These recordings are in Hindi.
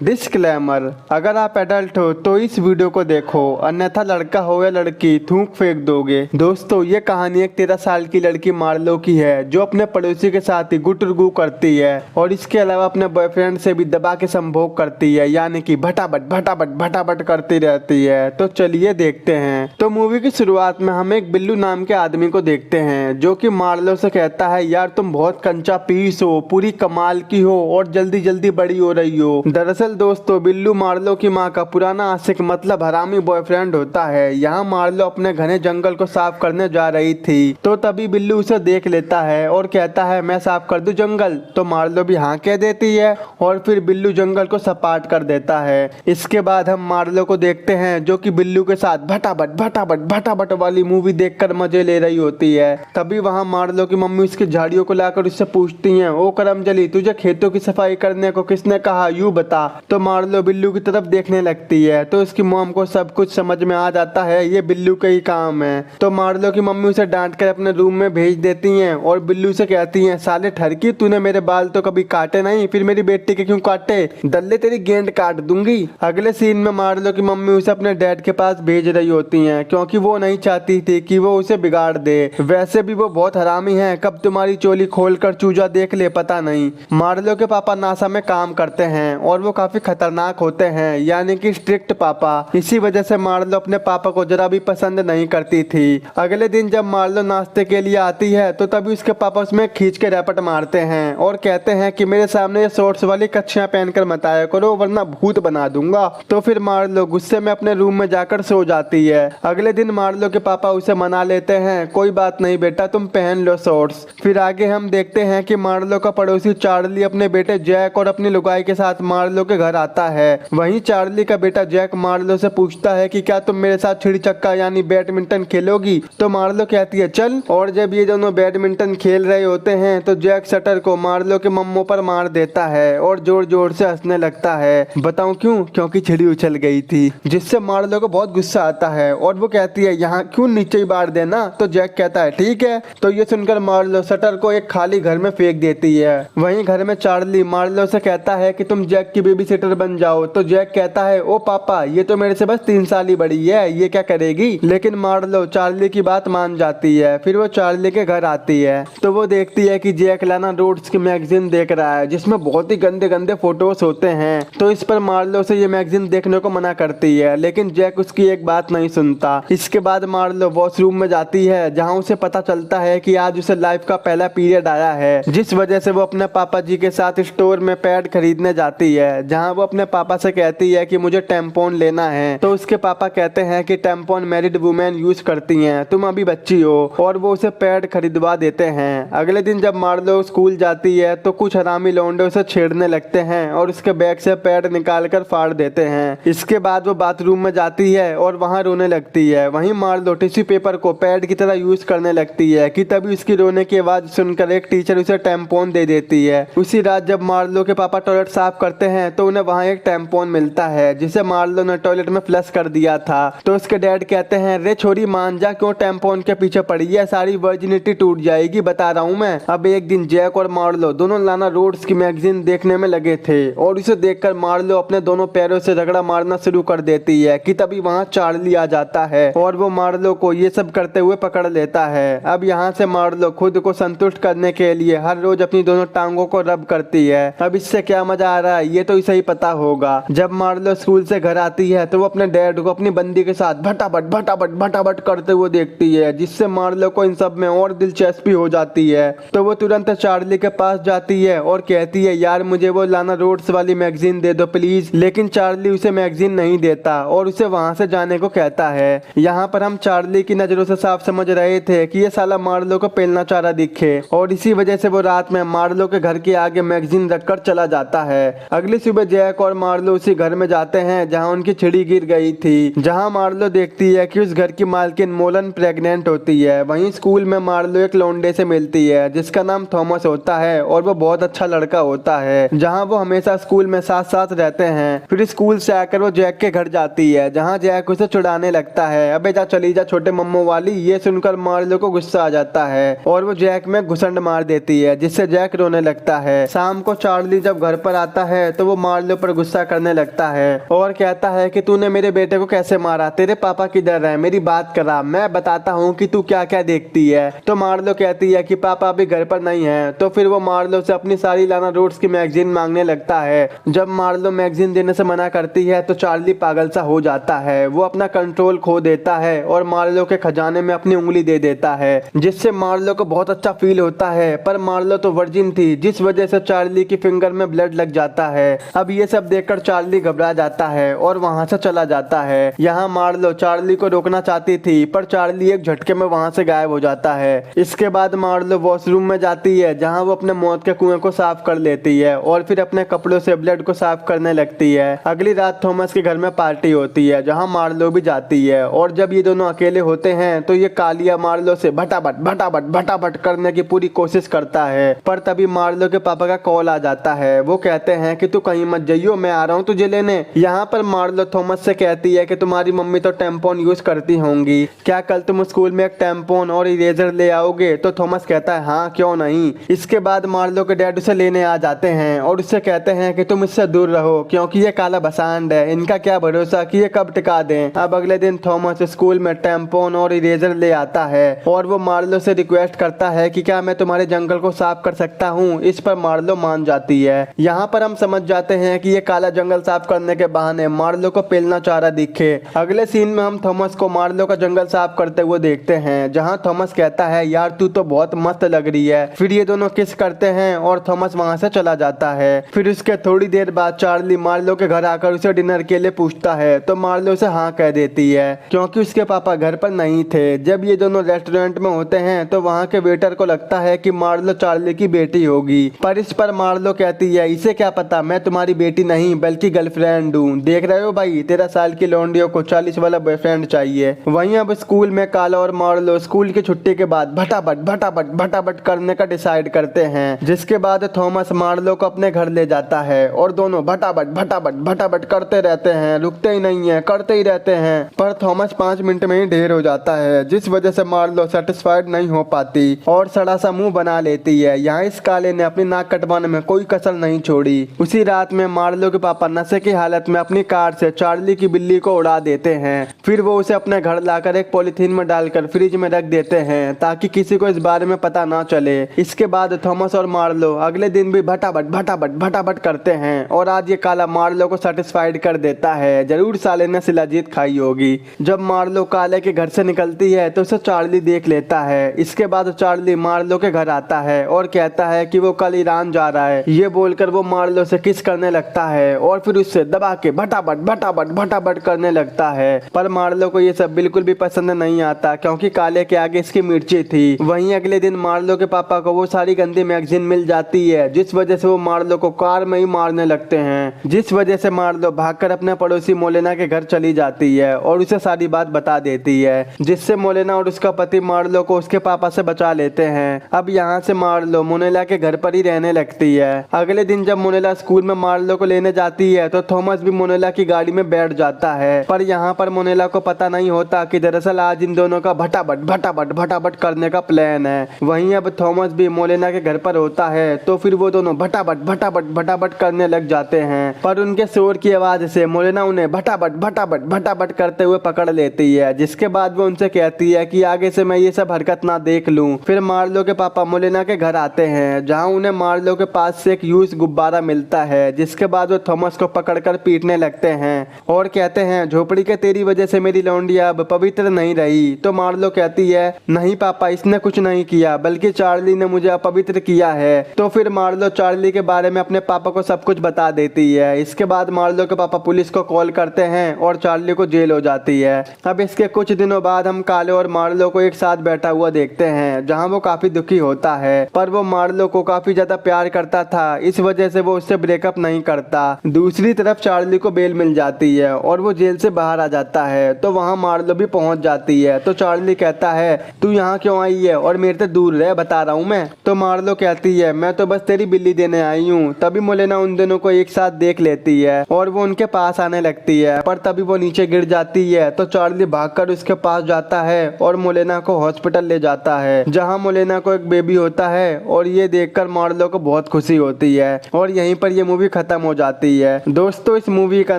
डिस्क्लेमर, अगर आप एडल्ट हो तो इस वीडियो को देखो, अन्यथा लड़का हो या लड़की थूक फेंक दोगे। दोस्तों, ये कहानी एक 13 साल की लड़की मार्लो की है जो अपने पड़ोसी के साथ ही गुटरगू करती है और इसके अलावा अपने बॉयफ्रेंड से भी दबा के संभोग करती है, यानी कि भटाभट भटाभट भटाभट करती रहती है। तो चलिए देखते हैं। तो मूवी की शुरुआत में हम एक बिल्लू नाम के आदमी को देखते हैं जो कि मार्लो से कहता है, यार तुम बहुत कंचा पीस हो, पूरी कमाल की हो और जल्दी जल्दी बड़ी हो रही हो। दरअसल दोस्तों, बिल्लू मार्लो की माँ का पुराना आशिक मतलब हरामी बॉयफ्रेंड होता है। यहाँ मार्लो अपने घने जंगल को साफ करने जा रही थी तो तभी बिल्लू उसे देख लेता है और कहता है, मैं साफ कर दूं जंगल? तो मार्लो भी हाँ कह देती है और फिर बिल्लू जंगल को सपाट कर देता है। इसके बाद हम मार्लो को देखते हैं जो कि बिल्लू के साथ भटाभट भटाभट भटाभट वाली मूवी देखकर मजे ले रही होती है। तभी वहाँ मार्लो की मम्मी उसकी झाड़ियों को लाकर उससे पूछती हैं, ओ करमजली, तुझे खेतों की सफाई करने को किसने कहा, यूं बता। तो मार्लो बिल्लू की तरफ देखने लगती है तो उसकी मॉम को सब कुछ समझ में आ जाता है, ये बिल्लू का ही काम है। तो मार्लो की मम्मी उसे डांट कर अपने रूम में भेज देती हैं और बिल्लू से कहती हैं, साले ठरकी, तूने मेरे बाल तो कभी काटे नहीं, फिर मेरी बेटी के क्यों काटे? दल्ले तेरी गेंद काट दूंगी। अगले सीन में मार्लो की मम्मी उसे अपने डैड के पास भेज रही होती हैं क्योंकि वो नहीं चाहती थी कि वो उसे बिगाड़ दे। वैसे भी वो बहुत हरामी है, कब तुम्हारी चोली खोलकर चूजा देख ले पता नहीं। मार्लो के पापा नासा में काम करते हैं और वो काफी खतरनाक होते हैं, यानी कि स्ट्रिक्ट पापा। इसी वजह से मार्लो अपने पापा को जरा भी पसंद नहीं करती थी। अगले दिन जब मार्लो नाश्ते के लिए आती है तो तभी उसके पापा उसमें खींच के रैपट मारते हैं और कहते हैं कि मेरे सामने ये शॉर्ट्स वाली कच्छियां पहनकर मत आया करो वरना भूत बना दूंगा। तो फिर मार्लो गुस्से में अपने रूम में जाकर सो जाती है। अगले दिन मार्लो के पापा उसे मना लेते हैं, कोई बात नहीं बेटा, तुम पहन लो शॉर्ट्स। फिर आगे हम देखते हैं कि मार्लो का पड़ोसी चार्ली अपने बेटे जैक और अपनी लुगाई के साथ मार्लो के घर आता है। वहीं चार्ली का बेटा जैक मार्लो से पूछता है कि क्या तुम मेरे साथ चिड़ी चक्का यानी बैडमिंटन खेलोगी? तो मार्लो कहती है चल। और जब ये दोनों बैडमिंटन खेल रहे होते हैं तो जैक शटर को मार्लो के मम्मो पर मार देता है और जोर जोर से हंसने लगता है। बताऊं क्यों? क्योंकि चिड़ी उछल गई थी, जिससे मार्लो को बहुत गुस्सा आता है और वो कहती है, यहाँ क्यों नीचे ही बांट देना? तो जैक कहता है ठीक है। तो ये सुनकर मार्लो शटर को एक खाली घर में फेंक देती है। वहीं घर में चार्ली मार्लो से कहता है कि तुम जैक की बेबी सिटर बन जाओ। तो जैक कहता है, ओ पापा, ये तो मेरे से बस 3 साल ही बड़ी है, ये क्या करेगी? लेकिन मार्लो चार्ली की बात मान जाती है। फिर वो चार्ली के घर आती है तो वो देखती है कि जैक लाना रोड्स की मैगजीन देख रहा है जिसमें बहुत ही गंदे गंदे फोटोज होते हैं। तो इस पर मार्लो से ये मैगजीन देखने को मना करती है, लेकिन जैक उसकी एक बात नहीं सुनता। इसके बाद मार्लो वॉशरूम में जाती है जहाँ उसे पता चलता है कि आज उसे लाइफ का पहला पीरियड आया है, जिस वजह से वो अपने पापा जी के साथ स्टोर में पैड खरीदने जाती है, जहाँ वो अपने पापा से कहती है कि मुझे टेम्पोन लेना है। तो उसके पापा कहते हैं कि टेम्पोन मैरिड वुमेन यूज करती हैं, तुम अभी बच्ची हो, और वो उसे पैड खरीदवा देते हैं। अगले दिन जब मार्लो स्कूल जाती है तो कुछ हरामी लौंडे उसे छेड़ने लगते हैं और उसके बैग से पैड निकालकर फाड़ देते हैं। इसके बाद वो बाथरूम में जाती है और वहाँ रोने लगती है। वहीं मार्लो टिश्यू पेपर को पैड की तरह यूज करने लगती है कि तभी उसकी रोने की आवाज सुनकर एक टीचर उसे टेम्पोन दे देती है। उसी रात जब मार्लो के पापा टॉयलेट साफ करते हैं तो उन्हें वहाँ एक टेम्पोन मिलता है जिसे मार्लो ने टॉयलेट में फ्लश कर दिया था। तो उसके डैड कहते हैं, रे छोरी मान जा, क्यों टेम्पोन के पीछे पड़ी है, सारी वर्जिनिटी टूट जाएगी, बता रहा हूँ मैं। अब एक दिन जैक और मार्लो दोनों लाना रोड्स की मैगजीन देखने में लगे थे और उसे देखकर मार्लो अपने दोनों पैरों से रगड़ा मारना शुरू कर देती है कि तभी वहाँ चार्ली आ जाता है और वो मार्लो को ये सब करते हुए पकड़ लेता है। अब यहाँ से मार्लो खुद को संतुष्ट करने के लिए हर रोज अपनी दोनों टांगों को रब करती है। अब इससे क्या मजा आ रहा है ये तो इसे ही पता होगा। जब मार्लो स्कूल से घर आती है तो वो अपने डैड को अपनी बंदी के साथ भटाभट भटाभट भटाभट करते हुए देखती है, जिससे मार्लो को इन सब में और दिलचस्पी हो जाती है। तो वो तुरंत चार्ली के पास जाती है और कहती है, यार मुझे वो लाना रोड्स वाली मैगजीन दे दो प्लीज। लेकिन चार्ली उसे मैगजीन नहीं देता और उसे वहाँ से जाने को कहता है। यहाँ पर हम चार्ली की नजरों से साफ समझ रहे थे कि ये साला मार्लो को पेलना चाह रहा दिखे और इसी वजह से वो रात में मार्लो के घर के आगे मैगजीन रखकर चला जाता है। अगली सुबह जैक और मार्लो उसी घर में जाते हैं जहाँ उनकी चिड़ी गिर गई थी, जहाँ मार्लो देखती है कि उस घर की मालकिन मोलन प्रेग्नेंट होती है। वहीं स्कूल में मार्लो एक लौंडे से मिलती है जिसका नाम थॉमस होता है और वो बहुत अच्छा लड़का होता है, जहाँ वो हमेशा स्कूल में साथ साथ रहते हैं। फिर स्कूल से आकर वो जैक के घर जाती है जहाँ जैक उसे छुड़ाने लगता है, अबे जा चली जा छोटे मम्मो वाली। ये सुनकर मार्लो को गुस्सा आ जाता है और वो जैक में घुसंड मार देती है जिससे जैक रोने लगता है। शाम को चार्ली जब घर पर आता है तो वो मार्लो पर गुस्सा करने लगता है और कहता है कि तूने मेरे बेटे को कैसे मारा, तेरे पापा किधर है, मेरी बात करा, मैं बताता हूँ कि तू क्या क्या देखती है। तो मार्लो कहती है कि पापा अभी घर पर नहीं है। तो फिर वो मार्लो से अपनी सारी लाना रूट्स की मैगजीन मांगने लगता है। जब मार्लो मैगजीन देने से मना करती है तो चार्ली पागल सा हो जाता है। वो अपना कंट्रोल खो देता है और मार्लो के खजाने में अपनी उंगली दे देता है, जिससे मार्लो को बहुत अच्छा फील होता है। पर मार्लो तो वर्जिन थी, जिस वजह से चार्ली की फिंगर में ब्लड लग जाता है। अब ये सब देखकर चार्ली घबरा जाता है और वहां से चला जाता है। यहाँ मार्लो चार्ली को रोकना चाहती थी, पर चार्ली एक झटके में वहां से गायब हो जाता है। इसके बाद मार्लो वॉशरूम में जाती है, जहाँ वो अपने मौत के कुएं को साफ कर लेती है और फिर अपने कपड़ों से ब्लड को साफ करने लगती है। अगली रात थॉमस के घर में पार्टी होती है, जहाँ मार्लो भी जाती है। और जब ये दोनों अकेले होते हैं तो ये कालिया मार्लो से भटाभट करने की पूरी कोशिश करता है। पर तभी मार्लो के पापा का कॉल आ जाता है। वो कहते हैं कि तू कहीं मत जाइयो, मैं आ रहा हूँ तुझे लेने। यहाँ पर मार्लो थॉमस से कहती है कि तुम्हारी मम्मी तो टेम्पोन यूज करती होंगी, क्या कल तुम स्कूल में एक टेम्पोन और इरेजर ले आओगे? तो थॉमस कहता है हाँ क्यों नहीं। इसके बाद मार्लो के डैड उसे लेने आ जाते हैं और उससे कहते हैं कि तुम इससे दूर रहो, क्योंकि ये काला बसांड है, इनका क्या भरोसा कि ये कब टिका दें। अब अगले दिन थॉमस स्कूल में टेम्पोन और इरेजर ले आता है और वो मार्लो से रिक्वेस्ट करता है कि क्या मैं तुम्हारे जंगल को साफ कर सकता हूँ। इस पर मार्लो मान जाती है। यहाँ पर हम समझ जाते हैं कि ये काला जंगल साफ करने के बहाने मार्लो को पेलना चाह रहा दिखे। अगले सीन में हम थॉमस को मार्लो का जंगल साफ करते हुए देखते हैं, जहाँ थॉमस कहता है यार तू तो बहुत मस्त लग रही है। फिर ये दोनों किस करते हैं और थॉमस वहाँ से चला जाता है। फिर उसके थोड़ी देर बाद चार्ली मार्लो के घर आकर उसे डिनर के लिए पूछता है, तो मार्लो उसे हाँ कह देती है, क्योंकि उसके पापा घर पर नहीं थे। जब ये दोनों रेस्टोरेंट में होते हैं तो वहाँ के वेटर को लगता है कि मार्लो चार्ली की बेटी होगी, पर इस पर मार्लो कहती है इसे क्या पता, मैं तुम्हारी बेटी नहीं बल्कि गर्लफ्रेंड हूँ। देख रहे हो भाई, 13 साल की लौंडियों को 40 वाला बॉयफ्रेंड चाहिए। वहीं अब स्कूल में काला और मार्लो स्कूल की छुट्टी के बाद भटाभट करने का डिसाइड करते हैं, जिसके बाद थॉमस मार्लो को अपने घर ले जाता है और दोनों भटाभट करते रहते हैं, रुकते ही नहीं है, करते ही रहते हैं। पर थॉमस 5 मिनट में ही ढेर हो जाता है, जिस वजह से मार्लो सेटिस्फाइड नहीं हो पाती और सड़ा सा मुंह बना लेती है। यहाँ इस काले ने अपनी नाक कटवाने में कोई कसर नहीं छोड़ी। उसी रात में मार्लो के पापा नशे की हालत में अपनी कार से चार्ली की बिल्ली को उड़ा देते हैं। फिर वो उसे अपने घर लाकर एक पॉलिथीन में डालकर फ्रिज में रख देते हैं, ताकि किसी को इस बारे में पता ना चले। इसके बाद थॉमस और मार्लो अगले दिन भी भटाभट करते हैं और आज ये काला मार्लो को सेटिस्फाइड कर देता है। जरूर साले ने शिलाजीत खाई होगी। जब मार्लो काले के घर से निकलती है तो उसे चार्ली देख लेता है। इसके बाद चार्ली मार्लो के घर आता है और कहता है कि वो कल ईरान जा रहा है। ये बोलकर वो मार्लो से किस करने लगता है और फिर उससे दबा के भटाभट करने लगता है। पर मार्लो को ये सब बिल्कुल भी पसंद नहीं आता, क्योंकि काले के आगे इसकी मिर्ची थी। वहीं अगले दिन मार्लो के पापा को वो सारी गंदी मैगजीन मिल जाती है, जिस वजह से वो मार्लो को कार में ही मारने लगते हैं, जिस वजह से मार्लो भागकर अपने पड़ोसी मोलेना के घर चली जाती है और उसे सारी बात बता देती है, जिससे मोलेना और उसका पति मार्लो को उसके पापा से बचा लेते हैं। अब यहाँ से मार्लो मोनेला के घर पर ही रहने लगती है। अगले दिन जब मोनेला स्कूल में मार्लो को लेने जाती है तो थॉमस भी मोनेला की गाड़ी में बैठ जाता है। पर यहाँ पर मोनेला को पता नहीं होता कि दरअसल आज इन दोनों का भटाभट करने का प्लान है। वहीं अब थॉमस भी मोलेना के घर पर होता है, तो फिर वो दोनों भटाभट करने लग जाते हैं। पर उनके शोर की आवाज से मोलेना उन्हें भटाभट करते हुए पकड़ लेती है, जिसके बाद वो उनसे कहती है कि आगे से मैं ये सब हरकत ना देख लूं। फिर मार्लो के पापा मोलेना के घर आते हैं, जहां उन्हें मार्लो के पास से एक यूज गुब्बारा मिलता है, जिसके बाद वो थॉमस को पकड़कर पीटने लगते हैं और कहते हैं झोपड़ी के तेरी वजह से मेरी लौंडिया अब पवित्र नहीं रही। तो मार्लो कहती है नहीं पापा, इसने कुछ नहीं किया, बल्कि चार्ली ने मुझे अपवित्र किया है। तो फिर मार्लो चार्ली के बारे में अपने पापा को सब कुछ बता देती है। इसके बाद मार्लो के पापा पुलिस को कॉल करते हैं और चार्ली को जेल हो जाती है। अब इसके कुछ दिनों बाद हम काले और मार्लो को एक साथ बैठा हुआ देखते हैं, जहां वो काफी दुखी होता है, पर वो मार्लो को काफी ज्यादा प्यार करता था, इस वजह से वो उससे ब्रेकअप नहीं करता। दूसरी तरफ चार्ली को बेल मिल जाती है और वो जेल से बाहर आ जाता है, तो वहाँ मार्लो भी पहुंच जाती है। तो चार्ली कहता है तू यहाँ क्यों आई है और मेरे से दूर रह, बता रहा हूँ मैं। तो मार्लो कहती है मैं तो बस तेरी बिल्ली देने आई हूँ। तभी मोलेना उन दोनों को एक साथ देख लेती है और वो उनके पास आने लगती है, पर तभी वो नीचे गिर जाती है। तो चार्ली भागकर उसके पास जाता है और मोलेना को हॉस्पिटल ले जाता है, जहाँ मोलेना को एक बेबी होता है और ये देखकर मार्लो को बहुत खुशी होती है। और यहीं पर ये मूवी खत्म हो जाती है। दोस्तों इस मूवी का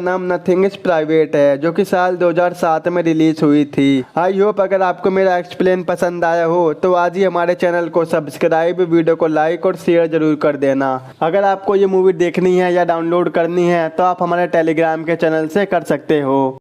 नाम नथिंग इज प्राइवेट है, जो कि साल 2007 में रिलीज हुई थी। आई होप अगर आपको मेरा एक्सप्लेन पसंद आया हो तो आज ही हमारे चैनल को सब्सक्राइब, वीडियो को लाइक और शेयर जरूर कर देना। अगर आपको ये मूवी देखनी है या डाउनलोड करनी है तो आप हमारे टेलीग्राम के चैनल से कर सकते हो।